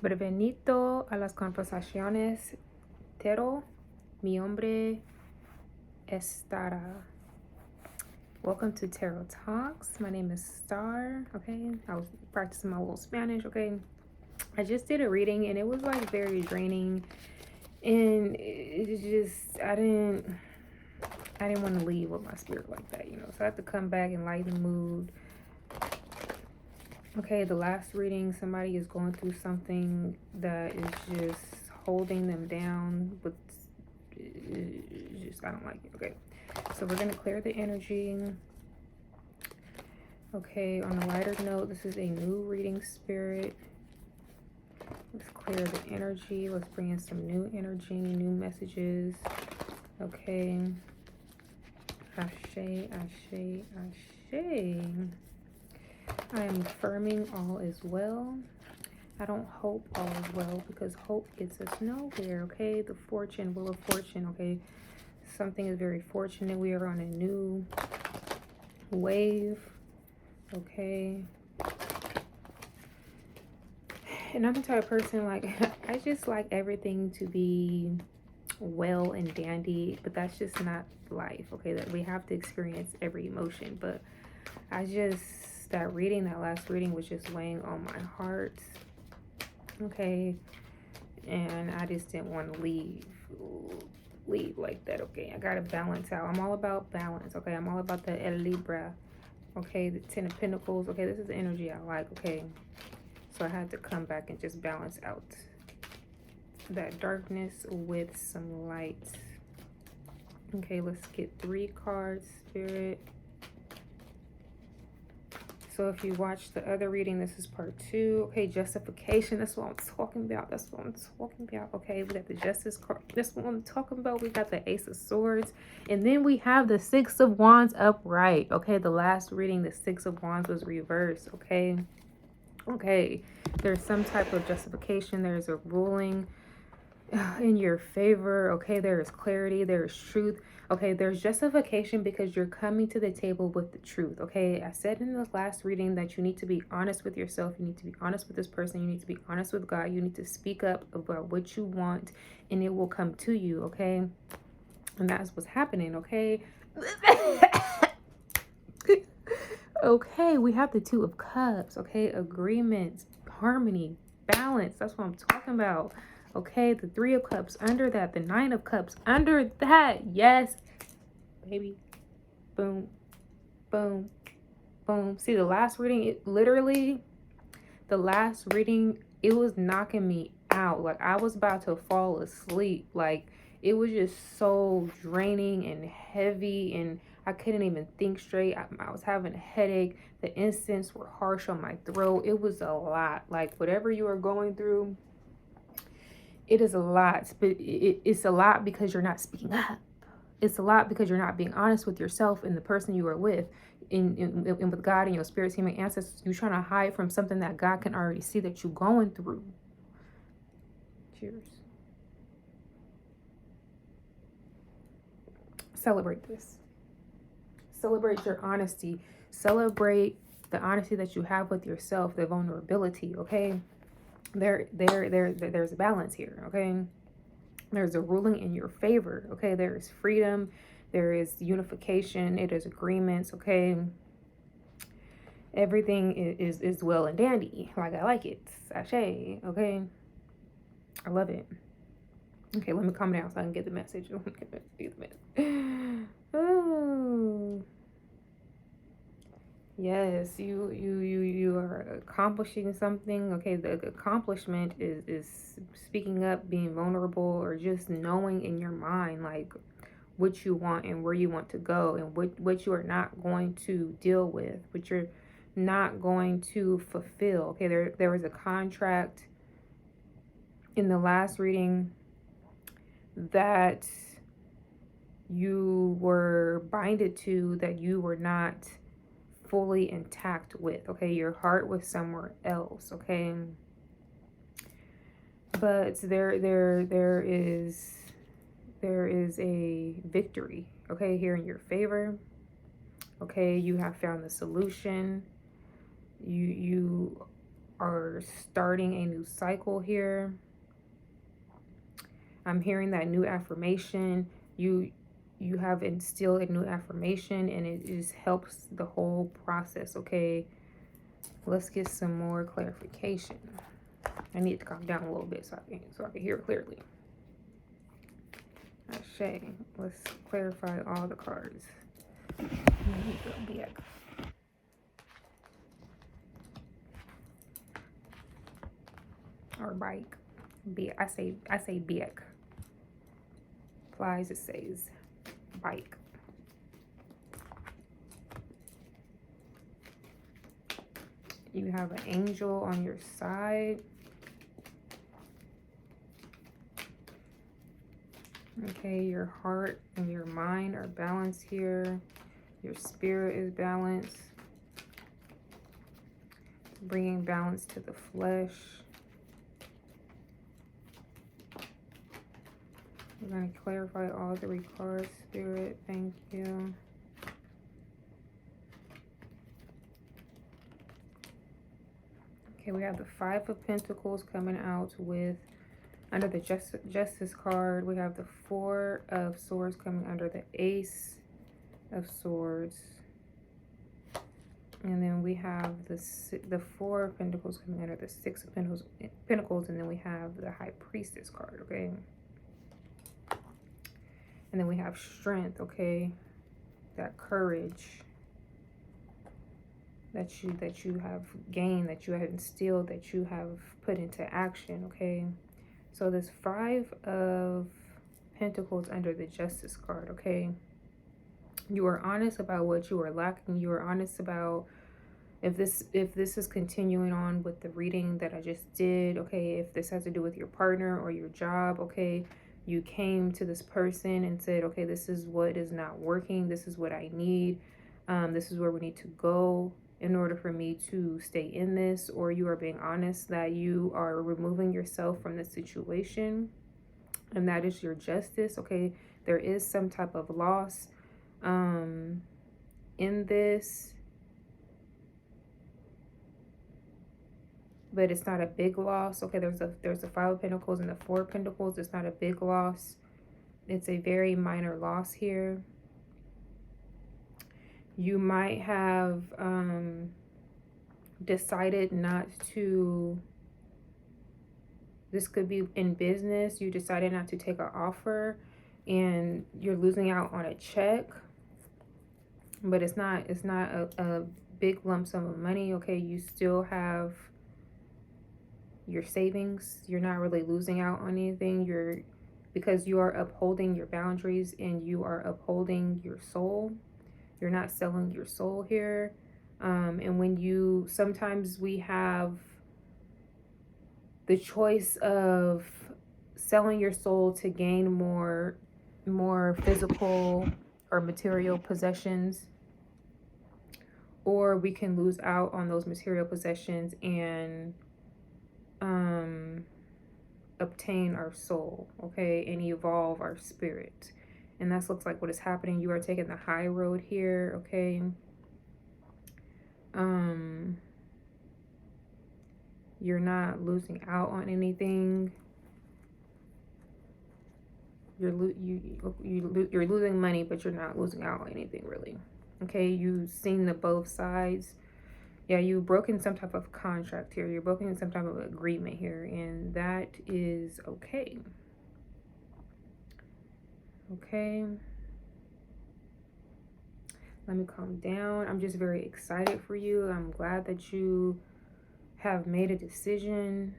Bienvenido a las conversaciones TARO. Mi nombre es Tara. Welcome to Tarot Talks. My name is Star. Okay, I was practicing my little Spanish. Okay, I just did a reading and it was like very draining, and it just I didn't want to leave with my spirit like that, you know. So I had to come back and lighten the mood. Okay, the last reading, somebody is going through something that is just holding them down, but just I don't like it. Okay, so we're gonna clear the energy. Okay, on a lighter note, this is a new reading, spirit. Let's clear the energy. Let's bring in some new energy, new messages. Okay. Ashe, ashe, ashe. I am affirming all is well. I don't hope all is well, because hope gets us nowhere. Okay, the fortune, wheel of fortune. Okay, something is very fortunate. We are on a new wave. Okay, and I'm the type of person, like, I just like everything to be well and dandy, but that's just not life. Okay, that we have to experience every emotion, but that reading, that last reading was just weighing on my heart. Okay, and I just didn't want to leave like that. Okay, I gotta balance out. I'm all about balance. Okay, I'm all about the El Libra. Okay, the Ten of Pentacles. Okay, this is the energy I like. Okay, so I had to come back and just balance out that darkness with some light. Okay, let's get 3 cards, spirit. So if you watched the other reading, this is part 2. Okay, justification. That's what I'm talking about. That's what I'm talking about. Okay, we got the Justice card. That's what I'm talking about. We got the Ace of Swords. And then we have the Six of Wands upright. Okay, the last reading, the Six of Wands was reversed. Okay. Okay, there's some type of justification. There's a ruling in your favor. Okay, there is clarity, there is truth. Okay, there's justification because you're coming to the table with the truth. Okay, I said in the last reading that you need to be honest with yourself, you need to be honest with this person, you need to be honest with God, you need to speak up about what you want, and it will come to you. Okay, and that's what's happening. Okay. Okay, we have the Two of Cups. Okay, agreement, harmony, balance. That's what I'm talking about. Okay, the Three of Cups under that, the Nine of Cups under that. Yes, baby. Boom, boom, boom. See, the last reading, it was knocking me out. Like, I was about to fall asleep. Like, it was just so draining and heavy, and I couldn't even think straight. I was having a headache. The incense were harsh on my throat. It was a lot. Like, whatever you are going through, it is a lot. But it's a lot because you're not speaking up. It's a lot because you're not being honest with yourself and the person you are with, and with God and your spirit team and ancestors. You're trying to hide from something that God can already see that you're going through. Cheers. Celebrate this. Celebrate your honesty. Celebrate the honesty that you have with yourself, the vulnerability. Okay, there's a balance here. Okay, there's a ruling in your favor. Okay, there is freedom, there is unification, it is agreements. Okay, everything is well and dandy. Like, I like it. Sashay. Okay, I love it. Okay, let me calm down so I can get the message. Oh, yes, you are accomplishing something. Okay, the accomplishment is speaking up, being vulnerable, or just knowing in your mind, like, what you want and where you want to go, and what you are not going to deal with, what you're not going to fulfill. Okay, there was a contract in the last reading that you were binded to, that you were not fully intact with. Okay, your heart was somewhere else. Okay, but there is a victory. Okay, here in your favor. Okay, you have found the solution. You are starting a new cycle here. I'm hearing that new affirmation. You have instilled a new affirmation, and it just helps the whole process. Okay, let's get some more clarification. I need to calm down a little bit so I can hear clearly. Ashe, let's clarify all the cards. Or bike. I say biek. Flies, it says bike. You have an angel on your side. Okay, your heart and your mind are balanced here. Your spirit is balanced. Bringing balance to the flesh. We're going to clarify all the cards, Spirit. Thank you. Okay, we have the Five of Pentacles coming out with, under the Justice card. We have the Four of Swords coming under the Ace of Swords. And then we have the Four of Pentacles coming under the Six of Pentacles. And then we have the High Priestess card, okay? And then we have strength, okay? That courage that you have gained, that you have instilled, that you have put into action, okay? So this Five of Pentacles under the Justice card, okay? You are honest about what you are lacking. You are honest about if this is continuing on with the reading that I just did, okay? If this has to do with your partner or your job, okay? You came to this person and said, okay, this is what is not working. This is what I need. This is where we need to go in order for me to stay in this. Or you are being honest that you are removing yourself from the situation. And that is your justice, okay? There is some type of loss in this. But it's not a big loss. Okay, there's a Five of Pentacles and the Four of Pentacles. It's not a big loss. It's a very minor loss here. You might have decided not to, this could be in business. You decided not to take an offer and you're losing out on a check. But it's not a big lump sum of money. Okay, you still have your savings. You're not really losing out on anything. Because you are upholding your boundaries and you are upholding your soul. You're not selling your soul here. And when sometimes we have the choice of selling your soul to gain more physical or material possessions, or we can lose out on those material possessions and obtain our soul, okay, and evolve our spirit. And that looks like what is happening. You are taking the high road here, okay? You're not losing out on anything. You're losing money, but you're not losing out on anything, really. Okay, you've seen the both sides. Yeah, you've broken some type of contract here. You're broken some type of agreement here, and that is okay. Okay. Let me calm down. I'm just very excited for you. I'm glad that you have made a decision.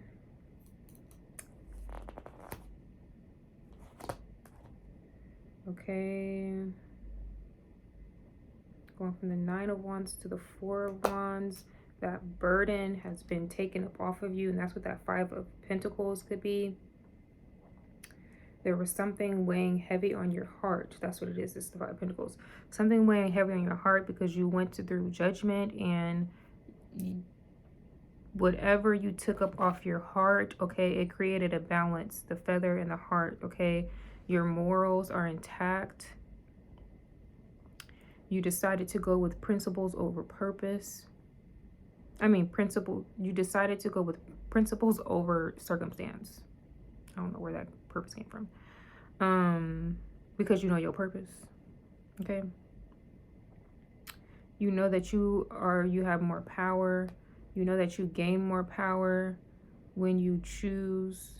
Okay. Going from the Nine of Wands to the Four of Wands. That burden has been taken up off of you, and that's what that Five of Pentacles could be. There was something weighing heavy on your heart. That's what it is. It's the Five of Pentacles. Something weighing heavy on your heart because you went through judgment, and whatever you took up off your heart, okay, it created a balance. The feather and the heart, okay? Your morals are intact. You decided to go with principles over purpose. I mean, principle. You decided to go with principles over circumstance. I don't know where that purpose came from. Because you know your purpose. Okay. You know that you have more power. You know that you gain more power when you choose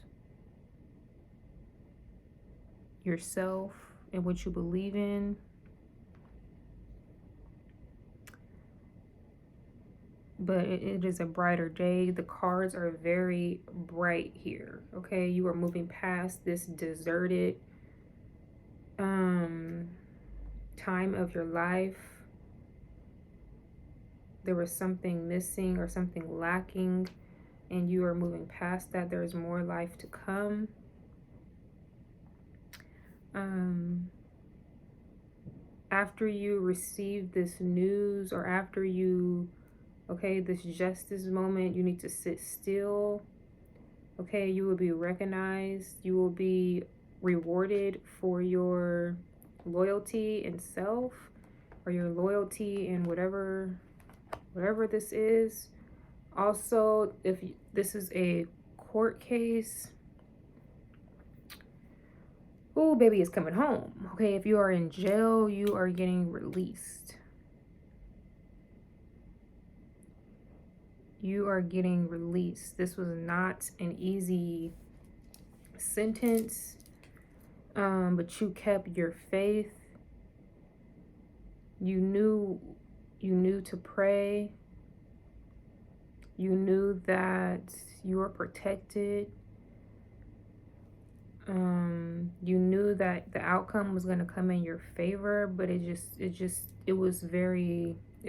yourself and what you believe in. But it is a brighter day. The cards are very bright here. Okay, you are moving past this deserted time of your life. There was something missing or something lacking, and you are moving past that. There's more life to come. After you receive this news, or after you, okay, this justice moment, you need to sit still. Okay, you will be recognized. You will be rewarded for your loyalty in self, or your loyalty in whatever this is. Also, if this is a court case, oh, baby is coming home. Okay, if you are in jail, you are getting released. You are getting released. This was not an easy sentence, but you kept your faith. You knew to pray. You knew that you were protected. You knew that the outcome was going to come in your favor, but it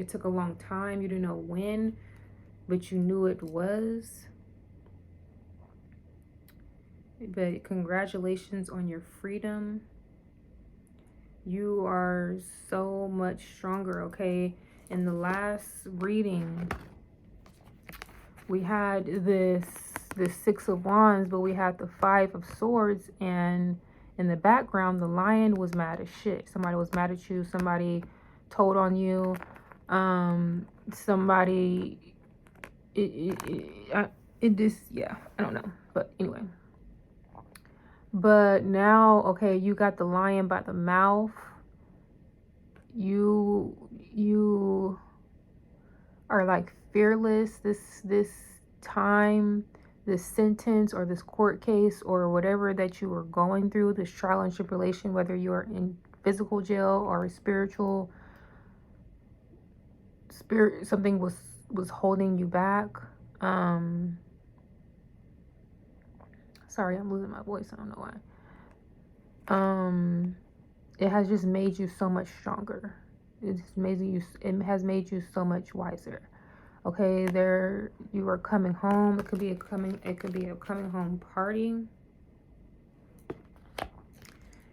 took a long time. You didn't know when, but you knew it was. But congratulations on your freedom. You are so much stronger, okay? In the last reading, we had this Six of Wands, but we had the Five of Swords, and in the background, the Lion was mad as shit. Somebody was mad at you. Somebody told on you. Somebody, I don't know. But anyway. But now, okay, you got the lion by the mouth. You are like fearless this time, this sentence or this court case or whatever that you are going through, this trial and tribulation, whether you are in physical jail or a spiritual something was holding you back. Sorry, I'm losing my voice. I don't know why. It has just made you so much stronger. It has made you so much wiser. Okay, you are coming home. It could be a coming home party.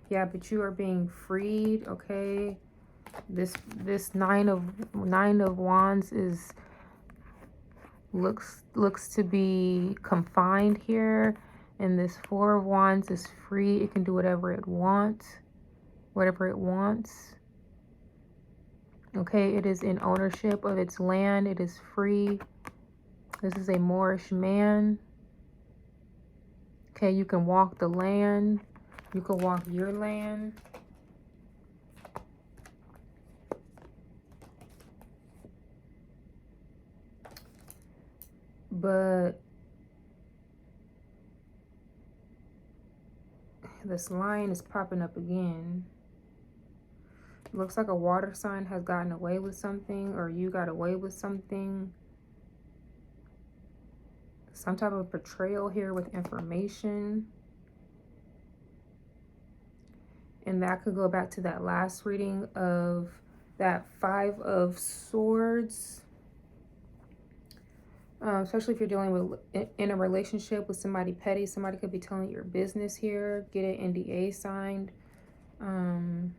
Yeah, but you are being freed, okay? This nine of wands looks to be confined here, and this Four of Wands is free. It can do whatever it wants. Okay, it is in ownership of its land. It is free. This is a Moorish man. Okay, you can walk the land. You can walk your land. But this line is popping up again. Looks like a water sign has gotten away with something, or you got away with something. Some type of betrayal here with information. And that could go back to that last reading of that Five of Swords. Especially if you're dealing with in a relationship with somebody petty. Somebody could be telling your business here. Get an NDA signed. And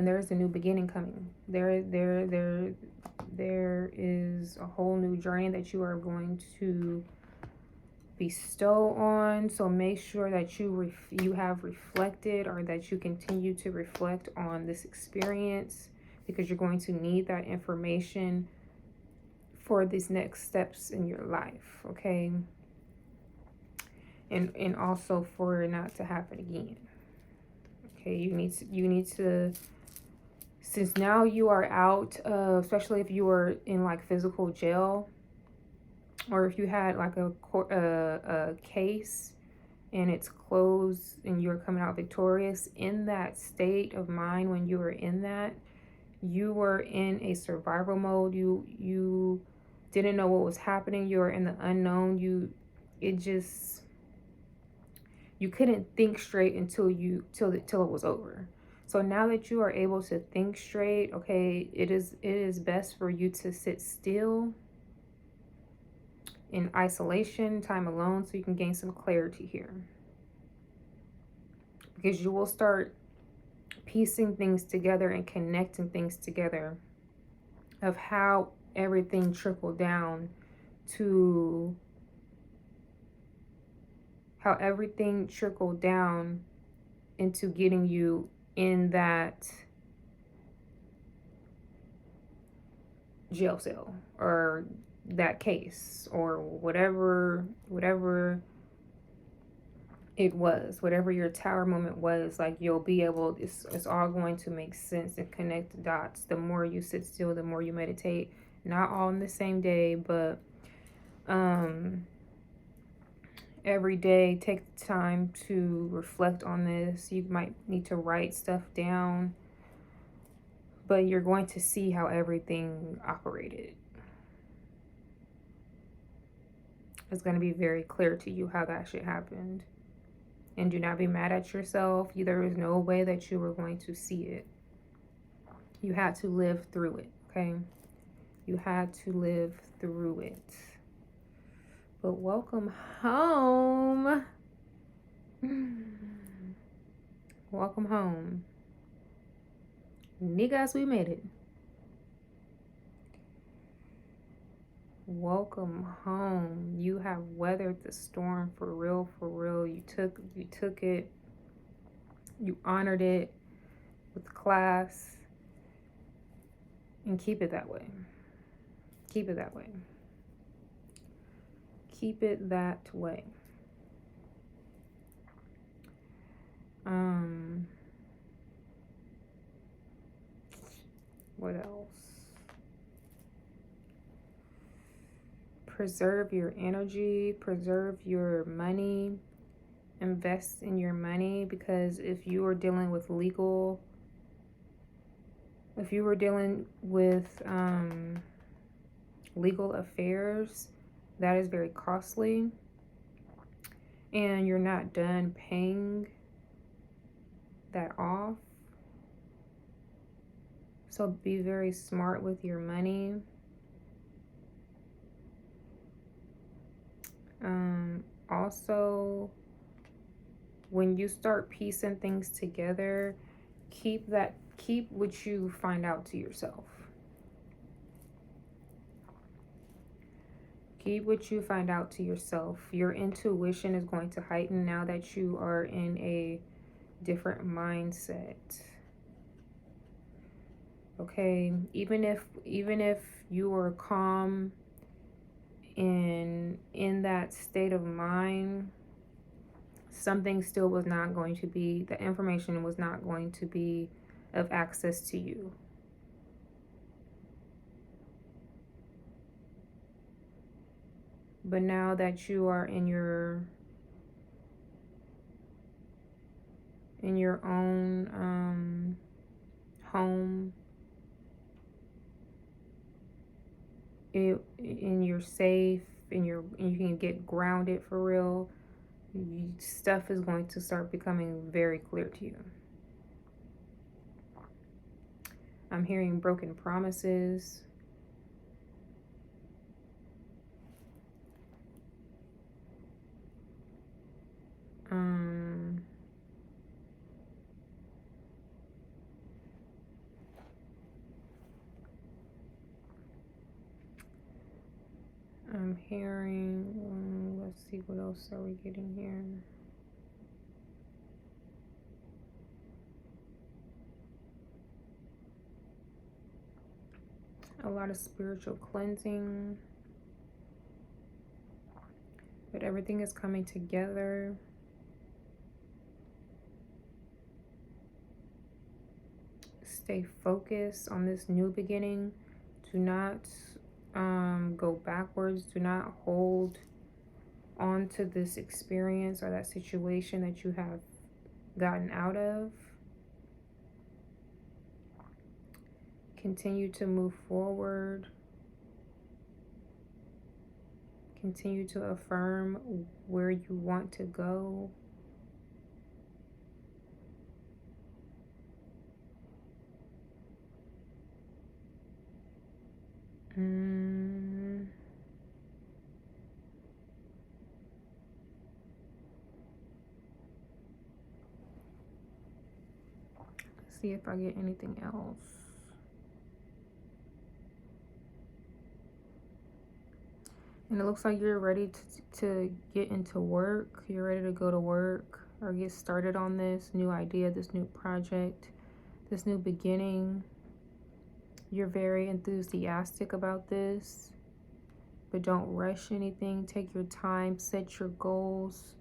there is a new beginning coming. There is a whole new journey that you are going to bestow on. So make sure that you have reflected, or that you continue to reflect on this experience, because you're going to need that information for these next steps in your life, okay? And also for it not to happen again. Okay, you need to, since now you are out of, especially if you were in like physical jail, or if you had like a case and it's closed and you're coming out victorious, in that state of mind when you were in that, you were in a survival mode. You didn't know what was happening. You were in the unknown. You couldn't think straight until it was over. So now that you are able to think straight, okay, it is best for you to sit still in isolation, time alone, so you can gain some clarity here. Because you will start piecing things together and connecting things together of how everything trickled down to into getting you in that jail cell or that case or whatever it was, whatever your tower moment was. Like, you'll be able, it's all going to make sense and connect the dots the more you sit still, the more you meditate. Not all in the same day, but every day take the time to reflect on this. You might need to write stuff down, but you're going to see how everything operated. It's going to be very clear to you how that shit happened. And do not be mad at yourself. There is no way that you were going to see it. You had to live through it, okay? You had to live through it. But welcome home. Welcome home. Niggas, we made it. Welcome home. You have weathered the storm for real, for real. You took it. You honored it with class. And keep it that way. Keep it that way. Keep it that way. What else? Preserve your energy, preserve your money, invest in your money, because if you are dealing with legal affairs, that is very costly, and you're not done paying that off. So be very smart with your money. Also, when you start piecing things together, keep what you find out to yourself. Keep what you find out to yourself. Your intuition is going to heighten now that you are in a different mindset. Okay, even if you are calm in that state of mind, something still was not going to be, the information was not going to be of access to you. But now that you are in your own home, and you're safe, and you can get grounded for real, stuff is going to start becoming very clear to you. I'm hearing broken promises. I'm hearing, let's see, what else are we getting here? A lot of spiritual cleansing. But everything is coming together. Stay focused on this new beginning. Do not go backwards. Do not hold on to this experience or that situation that you have gotten out of. Continue to move forward. Continue to affirm where you want to go. Let's see if I get anything else. And it looks like you're ready to get into work. You're ready to go to work or get started on this new idea, this new project, this new beginning. You're very enthusiastic about this, but don't rush anything. Take your time, set your goals.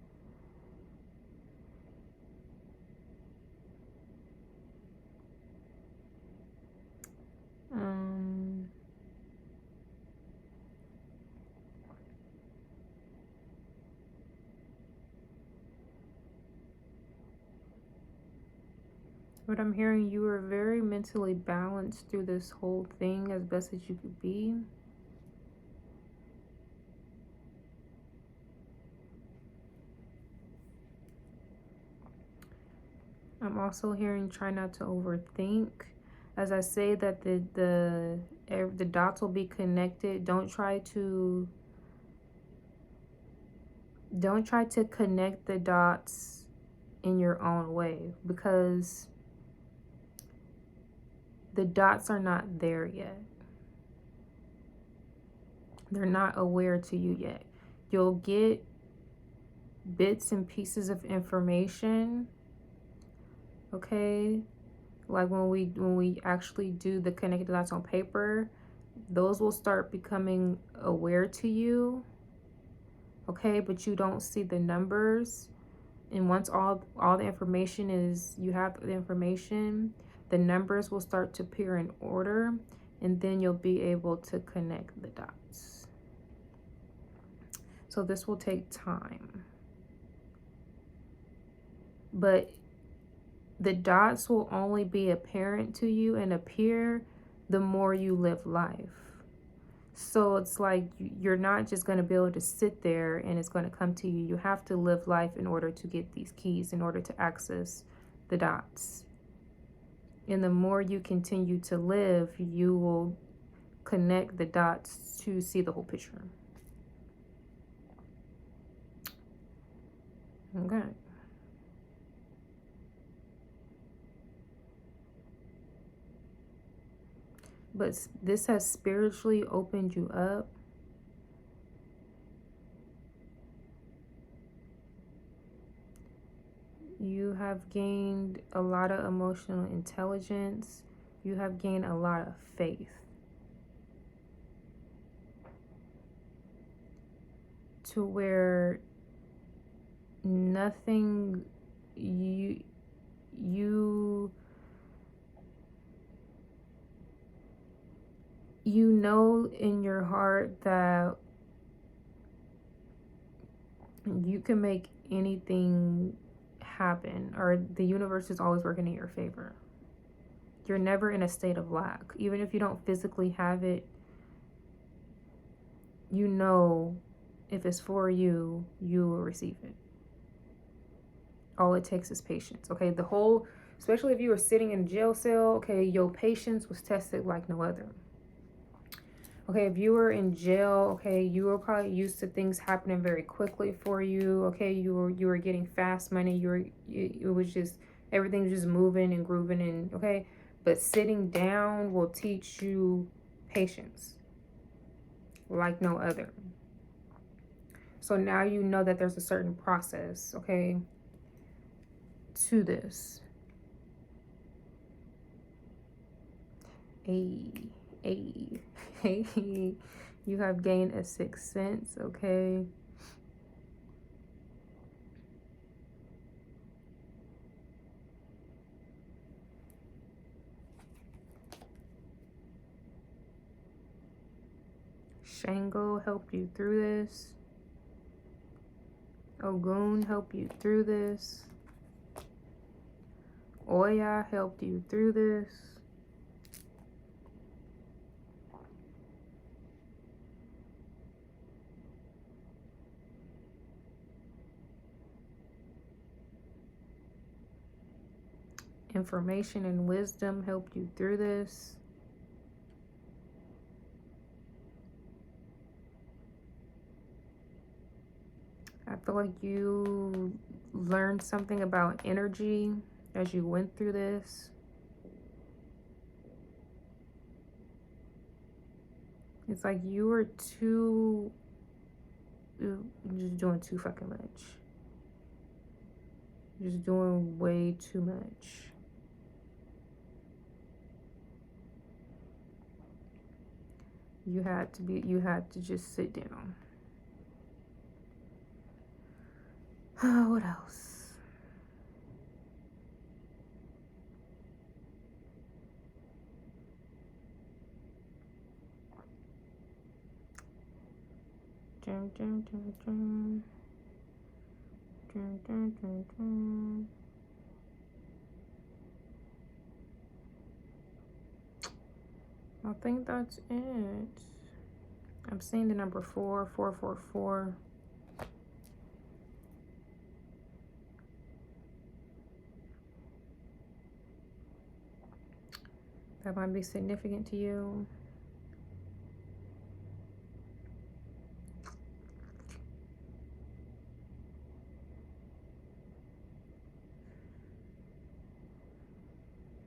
But I'm hearing you were very mentally balanced through this whole thing as best as you could be. I'm also hearing try not to overthink. As I say that the dots will be connected, don't try to connect the dots in your own way, because the dots are not there yet. They're not aware to you yet. You'll get bits and pieces of information, okay? Like when we actually do the connected dots on paper, those will start becoming aware to you, okay? But you don't see the numbers. And once all the information is, you have the information, the numbers will start to appear in order, and then you'll be able to connect the dots. So this will take time. But the dots will only be apparent to you and appear the more you live life. So it's like you're not just going to be able to sit there and it's going to come to you. You have to live life in order to get these keys, in order to access the dots. And the more you continue to live, you will connect the dots to see the whole picture. Okay. But this has spiritually opened you up. You have gained a lot of emotional intelligence. You have gained a lot of faith. To where nothing, you know in your heart that you can make anything happen, or the universe is always working in your favor. You're never in a state of lack. Even if you don't physically have it, you know if it's for you, you will receive it. All it takes is patience. Okay, especially if you were sitting in a jail cell, okay, your patience was tested like no other. Okay, if you were in jail, okay, you were probably used to things happening very quickly for you. Okay, you were getting fast money. It was just, everything was just moving and grooving, and okay. But sitting down will teach you patience like no other. So now you know that there's a certain process, okay, to this. Hey, you have gained a sixth sense, okay? Shango helped you through this. Ogun helped you through this. Oya helped you through this. Information and wisdom helped you through this. I feel like you learned something about energy as you went through this. It's like you were just doing too fucking much. Just doing way too much. You had to just sit down. What else? Dun, dun, dun, dun. Dun, dun, dun, dun. I think that's it. I'm seeing the number 444. That might be significant to you.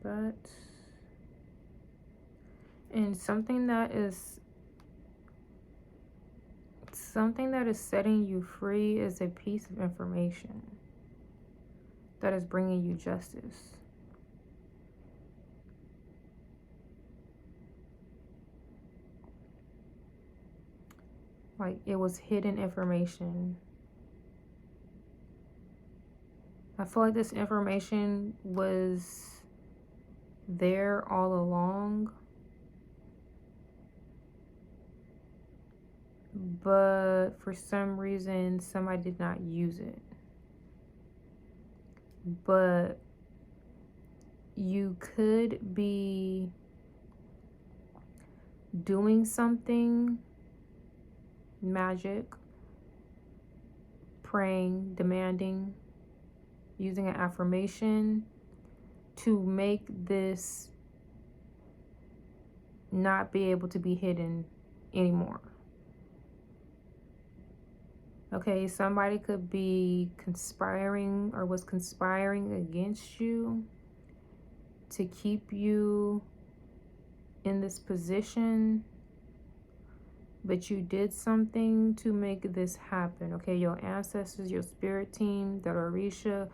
But, and something that is setting you free is a piece of information that is bringing you justice. Like, it was hidden information. I feel like this information was there all along, but for some reason somebody did not use it. But you could be doing something magic, praying, demanding, using an affirmation to make this not be able to be hidden anymore. Okay, somebody could be conspiring or was conspiring against you to keep you in this position, but you did something to make this happen. Okay, your ancestors, your spirit team, the Orisha,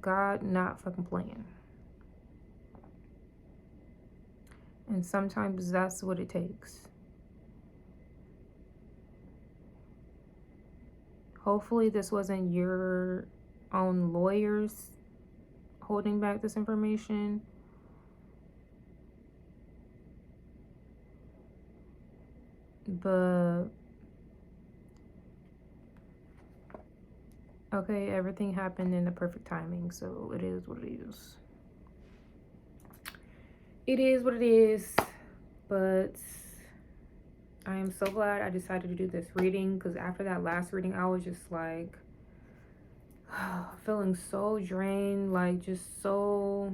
God, not fucking playing. And sometimes that's what it takes. Hopefully this wasn't your own lawyers holding back this information. But okay, everything happened in the perfect timing, so it is what it is. It is what it is. But I am so glad I decided to do this reading, because after that last reading I was just like feeling so drained, like just so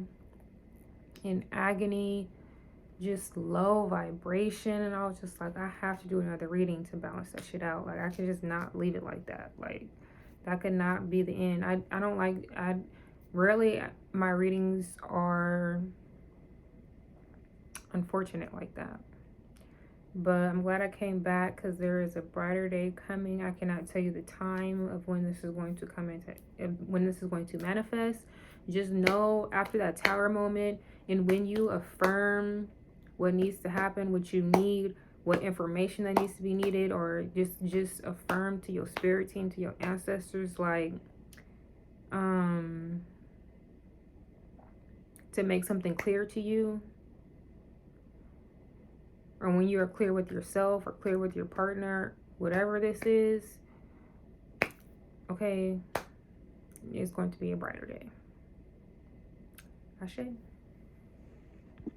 in agony, just low vibration, and I was just like, I have to do another reading to balance that shit out. Like, I could just not leave it like that. Like, that could not be the end. I don't like, rarely my readings are unfortunate like that. But I'm glad I came back, because there is a brighter day coming. I cannot tell you the time of when this is going to come into, when this is going to manifest. Just know after that tower moment, and when you affirm what needs to happen, what you need, what information that needs to be needed, or just affirm to your spirit team, to your ancestors, like to make something clear to you, or when you are clear with yourself or clear with your partner, whatever this is, okay, it's going to be a brighter day. Ashe.